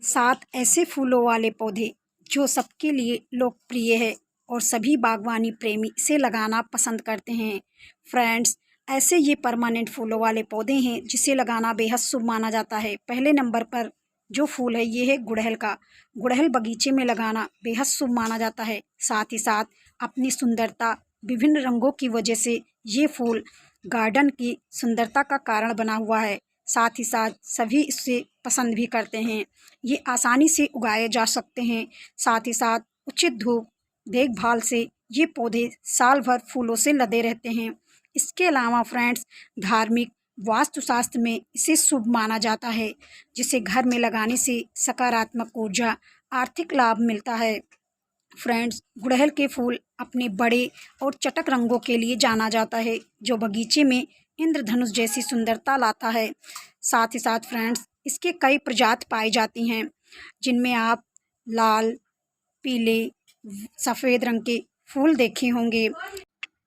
सात ऐसे फूलों वाले पौधे जो सबके लिए लोकप्रिय है और सभी बागवानी प्रेमी इसे लगाना पसंद करते हैं। फ्रेंड्स, ऐसे ये परमानेंट फूलों वाले पौधे हैं जिसे लगाना बेहद शुभ माना जाता है। पहले नंबर पर जो फूल है ये है गुड़हल का। गुड़हल बगीचे में लगाना बेहद शुभ माना जाता है। साथ ही साथ अपनी सुंदरता, विभिन्न रंगों की वजह से ये फूल गार्डन की सुंदरता का कारण बना हुआ है। साथ ही साथ सभी इसे पसंद भी करते हैं। ये आसानी से उगाए जा सकते हैं। साथ ही साथ उचित धूप देखभाल से ये पौधे साल भर फूलों से लदे रहते हैं। इसके अलावा फ्रेंड्स, धार्मिक वास्तुशास्त्र में इसे शुभ माना जाता है, जिसे घर में लगाने से सकारात्मक ऊर्जा, आर्थिक लाभ मिलता है। फ्रेंड्स, गुड़हल के फूल अपने बड़े और चटक रंगों के लिए जाना जाता है, जो बगीचे में इंद्रधनुष जैसी सुंदरता लाता है। साथ ही साथ फ्रेंड्स, इसके कई प्रजाति पाई जाती हैं, जिनमें आप लाल, पीले, सफ़ेद रंग के फूल देखे होंगे,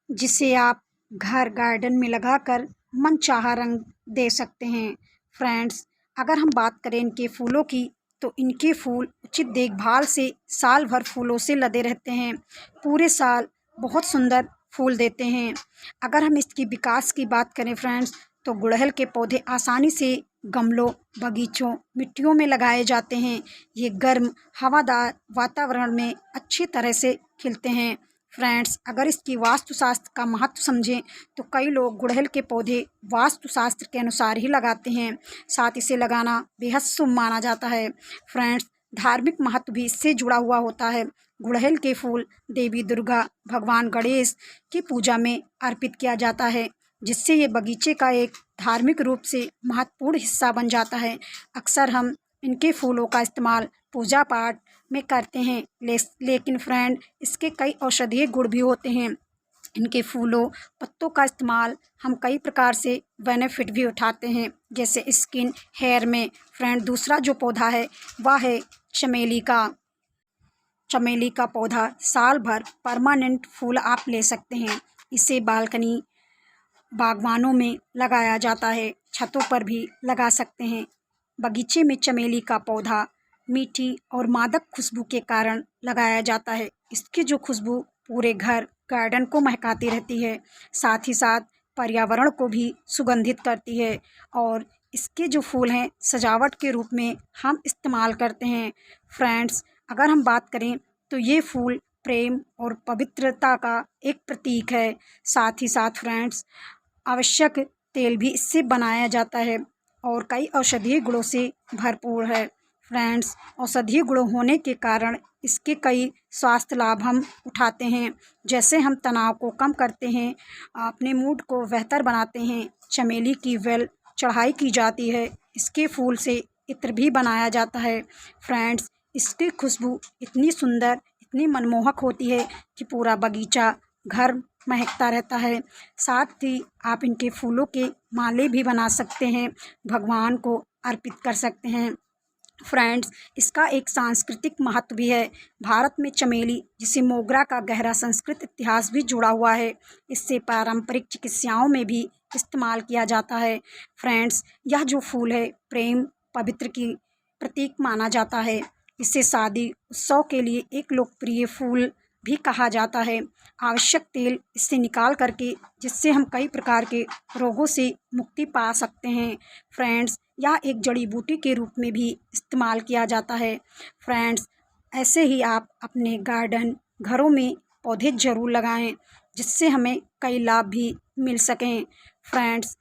जिसे आप घर गार्डन में लगाकर मनचाहा रंग दे सकते हैं। फ्रेंड्स, अगर हम बात करें इनके फूलों की, तो इनके फूल उचित देखभाल से साल भर फूलों से लदे रहते हैं। पूरे साल बहुत सुंदर फूल देते हैं। अगर हम इसकी विकास की बात करें फ्रेंड्स, तो गुड़हल के पौधे आसानी से गमलों, बगीचों, मिट्टियों में लगाए जाते हैं। ये गर्म, हवादार वातावरण में अच्छी तरह से खिलते हैं। फ्रेंड्स, अगर इसकी वास्तुशास्त्र का महत्व समझें, तो कई लोग गुड़हल के पौधे वास्तुशास्त्र के अनुसार ही लगाते हैं। साथ इसे लगाना बेहद शुभ माना जाता है। फ्रेंड्स, धार्मिक महत्व भी इससे जुड़ा हुआ होता है। गुड़हल के फूल देवी दुर्गा, भगवान गणेश की पूजा में अर्पित किया जाता है, जिससे ये बगीचे का एक धार्मिक रूप से महत्वपूर्ण हिस्सा बन जाता है। अक्सर हम इनके फूलों का इस्तेमाल पूजा पाठ में करते हैं, लेकिन फ्रेंड, इसके कई औषधीय गुण भी होते हैं। इनके फूलों, पत्तों का इस्तेमाल हम कई प्रकार से बेनिफिट भी उठाते हैं, जैसे स्किन, हेयर में। फ्रेंड, दूसरा जो पौधा है वह है चमेली का। चमेली का पौधा साल भर परमानेंट फूल आप ले सकते हैं। इसे बालकनी, बागवानों में लगाया जाता है, छतों पर भी लगा सकते हैं। बगीचे में चमेली का पौधा मीठी और मादक खुशबू के कारण लगाया जाता है। इसकी जो खुशबू पूरे घर, गार्डन को महकाती रहती है। साथ ही साथ पर्यावरण को भी सुगंधित करती है, और इसके जो फूल हैं सजावट के रूप में हम इस्तेमाल करते हैं। फ्रेंड्स, अगर हम बात करें, तो ये फूल प्रेम और पवित्रता का एक प्रतीक है। साथ ही साथ फ्रेंड्स, आवश्यक तेल भी इससे बनाया जाता है और कई औषधीय गुणों से भरपूर है। फ्रेंड्स, औषधीय गुण होने के कारण इसके कई स्वास्थ्य लाभ हम उठाते हैं, जैसे हम तनाव को कम करते हैं, अपने मूड को बेहतर बनाते हैं। चमेली की बेल चढ़ाई की जाती है। इसके फूल से इत्र भी बनाया जाता है। फ्रेंड्स, इसकी खुशबू इतनी सुंदर, इतनी मनमोहक होती है कि पूरा बगीचा, घर महकता रहता है। साथ ही आप इनके फूलों के माले भी बना सकते हैं, भगवान को अर्पित कर सकते हैं। फ्रेंड्स, इसका एक सांस्कृतिक महत्व भी है। भारत में चमेली, जिसे मोगरा का गहरा संस्कृत इतिहास भी जुड़ा हुआ है, इससे पारंपरिक चिकित्साओं में भी इस्तेमाल किया जाता है। फ्रेंड्स, यह जो फूल है प्रेम, पवित्र की प्रतीक माना जाता है। इसे शादी उत्सव के लिए एक लोकप्रिय फूल भी कहा जाता है। आवश्यक तेल इससे निकाल करके, जिससे हम कई प्रकार के रोगों से मुक्ति पा सकते हैं। फ्रेंड्स, यह एक जड़ी बूटी के रूप में भी इस्तेमाल किया जाता है। फ्रेंड्स, ऐसे ही आप अपने गार्डन, घरों में पौधे ज़रूर लगाएं, जिससे हमें कई लाभ भी मिल सकें। फ्रेंड्स,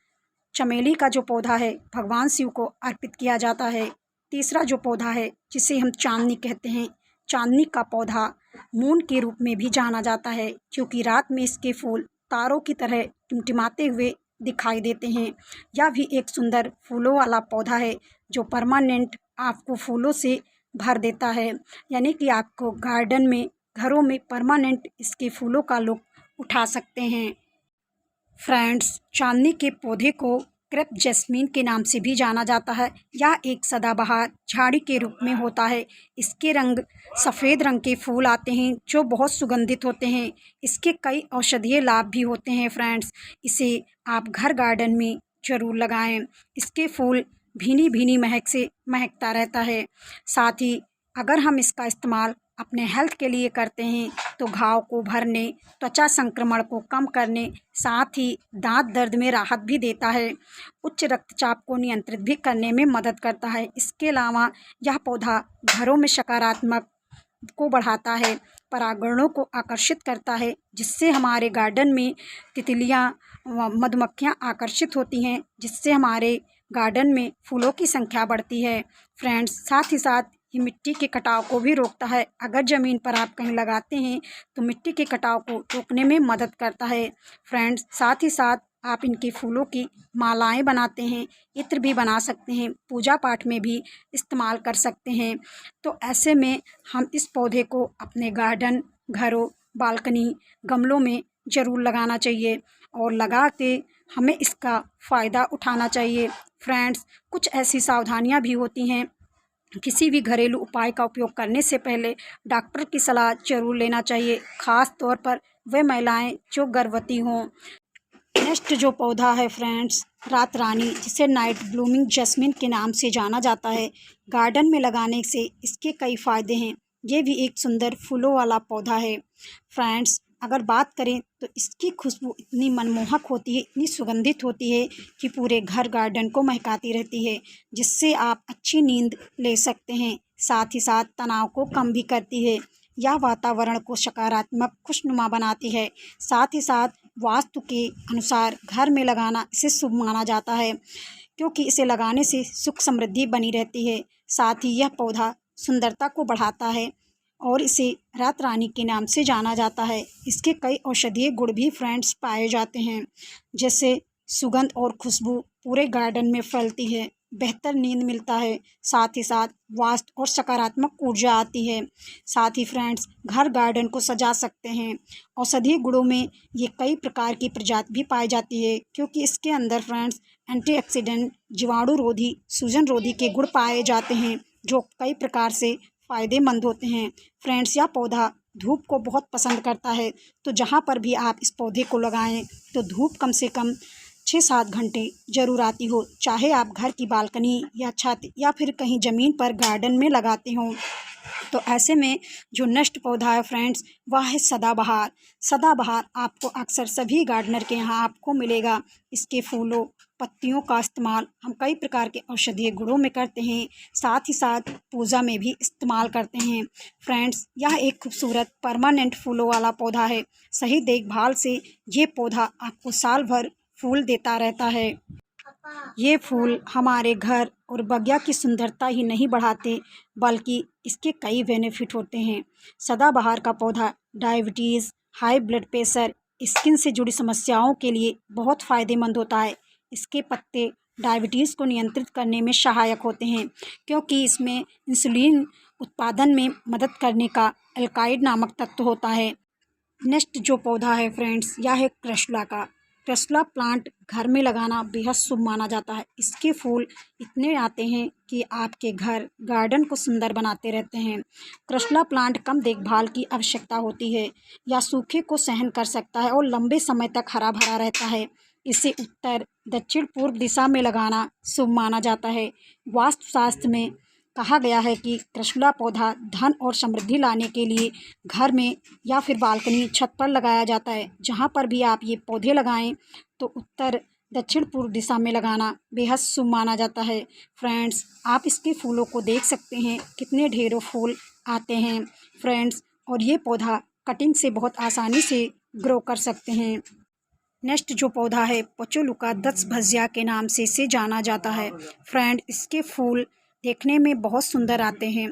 चमेली का जो पौधा है भगवान शिव को अर्पित किया जाता है। तीसरा जो पौधा है, जिसे हम चांदनी कहते हैं, चांदनी का पौधा मून के रूप में भी जाना जाता है, क्योंकि रात में इसके फूल तारों की तरह टिमटिमाते हुए दिखाई देते हैं। यह भी एक सुंदर फूलों वाला पौधा है, जो परमानेंट आपको फूलों से भर देता है, यानी कि आपको गार्डन में, घरों में परमानेंट इसके फूलों का लुत्फ़ उठा सकते हैं। फ्रेंड्स, चांदनी के पौधे को क्रेप जैस्मीन के नाम से भी जाना जाता है। यह एक सदाबहार झाड़ी के रूप में होता है। इसके रंग सफ़ेद रंग के फूल आते हैं, जो बहुत सुगंधित होते हैं। इसके कई औषधीय लाभ भी होते हैं। फ्रेंड्स, इसे आप घर गार्डन में ज़रूर लगाएं। इसके फूल भीनी भीनी महक से महकता रहता है। साथ ही अगर हम इसका इस्तेमाल अपने हेल्थ के लिए करते हैं तो घाव को भरने, त्वचा संक्रमण को कम करने, साथ ही दांत दर्द में राहत भी देता है। उच्च रक्तचाप को नियंत्रित भी करने में मदद करता है। इसके अलावा यह पौधा घरों में सकारात्मक को बढ़ाता है, परागणों को आकर्षित करता है, जिससे हमारे गार्डन में तितलियां व मधुमक्खियां आकर्षित होती हैं, जिससे हमारे गार्डन में फूलों की संख्या बढ़ती है। फ्रेंड्स, साथ ही साथ ये मिट्टी के कटाव को भी रोकता है। अगर ज़मीन पर आप कहीं लगाते हैं तो मिट्टी के कटाव को रोकने में मदद करता है। फ्रेंड्स, साथ ही साथ आप इनके फूलों की मालाएं बनाते हैं, इत्र भी बना सकते हैं, पूजा पाठ में भी इस्तेमाल कर सकते हैं। तो ऐसे में हम इस पौधे को अपने गार्डन, घरों, बालकनी, गमलों में ज़रूर लगाना चाहिए और लगा के हमें इसका फ़ायदा उठाना चाहिए। फ्रेंड्स, कुछ ऐसी सावधानियां भी होती हैं। किसी भी घरेलू उपाय का उपयोग करने से पहले डॉक्टर की सलाह ज़रूर लेना चाहिए, ख़ास तौर पर वे महिलाएं जो गर्भवती हों। नेक्स्ट जो पौधा है फ्रेंड्स, रात रानी, जिसे नाइट ब्लूमिंग जैस्मिन के नाम से जाना जाता है। गार्डन में लगाने से इसके कई फ़ायदे हैं। ये भी एक सुंदर फूलों वाला पौधा है। फ्रेंड्स, अगर बात करें तो इसकी खुशबू इतनी मनमोहक होती है, इतनी सुगंधित होती है कि पूरे घर गार्डन को महकाती रहती है, जिससे आप अच्छी नींद ले सकते हैं। साथ ही साथ तनाव को कम भी करती है। यह वातावरण को सकारात्मक, खुशनुमा बनाती है। साथ ही साथ वास्तु के अनुसार घर में लगाना इसे शुभ माना जाता है, क्योंकि इसे लगाने से सुख समृद्धि बनी रहती है। साथ ही यह पौधा सुंदरता को बढ़ाता है और इसे रात रानी के नाम से जाना जाता है। इसके कई औषधीय गुण भी फ्रेंड्स पाए जाते हैं, जैसे सुगंध और खुशबू पूरे गार्डन में फैलती है, बेहतर नींद मिलता है, साथ ही साथ वास्तु और सकारात्मक ऊर्जा आती है। साथ ही फ्रेंड्स, घर गार्डन को सजा सकते हैं। औषधीय गुणों में ये कई प्रकार की प्रजाति भी पाई जाती है, क्योंकि इसके अंदर फ्रेंड्स एंटीऑक्सीडेंट, जीवाणु रोधी, सूजन रोधी के गुण पाए जाते हैं, जो कई प्रकार से फ़ायदेमंद होते हैं। फ्रेंड्स, यह पौधा धूप को बहुत पसंद करता है, तो जहाँ पर भी आप इस पौधे को लगाएं तो धूप कम से कम 6-7 घंटे ज़रूर आती हो, चाहे आप घर की बालकनी या छत या फिर कहीं ज़मीन पर गार्डन में लगाते हों। तो ऐसे में जो नेक्स्ट पौधा है फ्रेंड्स, वह है सदाबहार। सदाबहार आपको अक्सर सभी गार्डनर के यहाँ आपको मिलेगा। इसके फूलों, पत्तियों का इस्तेमाल हम कई प्रकार के औषधीय गुणों में करते हैं, साथ ही साथ पूजा में भी इस्तेमाल करते हैं। फ्रेंड्स, यह एक खूबसूरत परमानेंट फूलों वाला पौधा है। सही देखभाल से ये पौधा आपको साल भर फूल देता रहता है। ये फूल हमारे घर और बगिया की सुंदरता ही नहीं बढ़ाते, बल्कि इसके कई बेनिफिट होते हैं। सदाबहार का पौधा diabetes, high blood pressure, skin से जुड़ी समस्याओं के लिए बहुत फ़ायदेमंद होता है। इसके पत्ते डायबिटीज़ को नियंत्रित करने में सहायक होते हैं, क्योंकि इसमें इंसुलिन उत्पादन में मदद करने का एल्काइड नामक तत्व होता है। नेक्स्ट जो पौधा है फ्रेंड्स, यह है क्रसुला का। क्रसुला प्लांट घर में लगाना बेहद शुभ माना जाता है। इसके फूल इतने आते हैं कि आपके घर गार्डन को सुंदर बनाते रहते हैं। क्रसुला प्लांट कम देखभाल की आवश्यकता होती है, या सूखे को सहन कर सकता है और लंबे समय तक हरा भरा रहता है। इसे उत्तर, दक्षिण, पूर्व दिशा में लगाना शुभ माना जाता है। वास्तुशास्त्र में कहा गया है कि क्रसुला पौधा धन और समृद्धि लाने के लिए घर में या फिर बालकनी, छत पर लगाया जाता है। जहाँ पर भी आप ये पौधे लगाएं तो उत्तर, दक्षिण, पूर्व दिशा में लगाना बेहद शुभ माना जाता है। फ्रेंड्स, आप इसके फूलों को देख सकते हैं, कितने ढेरों फूल आते हैं फ्रेंड्स, और ये पौधा कटिंग से बहुत आसानी से ग्रो कर सकते हैं। नेक्स्ट जो पौधा है पचोलुका दशभुजिया के नाम से इसे जाना जाता है। फ्रेंड, इसके फूल देखने में बहुत सुंदर आते हैं।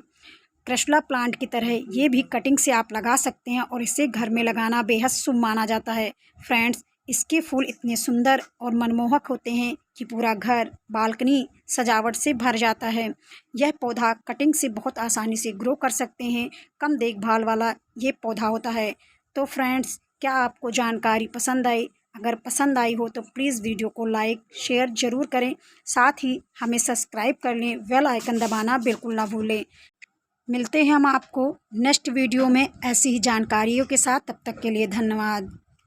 क्रसुला प्लांट की तरह ये भी कटिंग से आप लगा सकते हैं और इसे घर में लगाना बेहद शुभ माना जाता है। फ्रेंड्स, इसके फूल इतने सुंदर और मनमोहक होते हैं कि पूरा घर, बालकनी सजावट से भर जाता है। यह पौधा कटिंग से बहुत आसानी से ग्रो कर सकते हैं। कम देखभाल वाला ये पौधा होता है। तो फ्रेंड्स, क्या आपको जानकारी पसंद आई? अगर पसंद आई हो तो प्लीज़ वीडियो को लाइक शेयर ज़रूर करें, साथ ही हमें सब्सक्राइब कर लें, बेल आइकन दबाना बिल्कुल ना भूलें। मिलते हैं हम आपको नेक्स्ट वीडियो में ऐसी ही जानकारियों के साथ। तब तक के लिए धन्यवाद।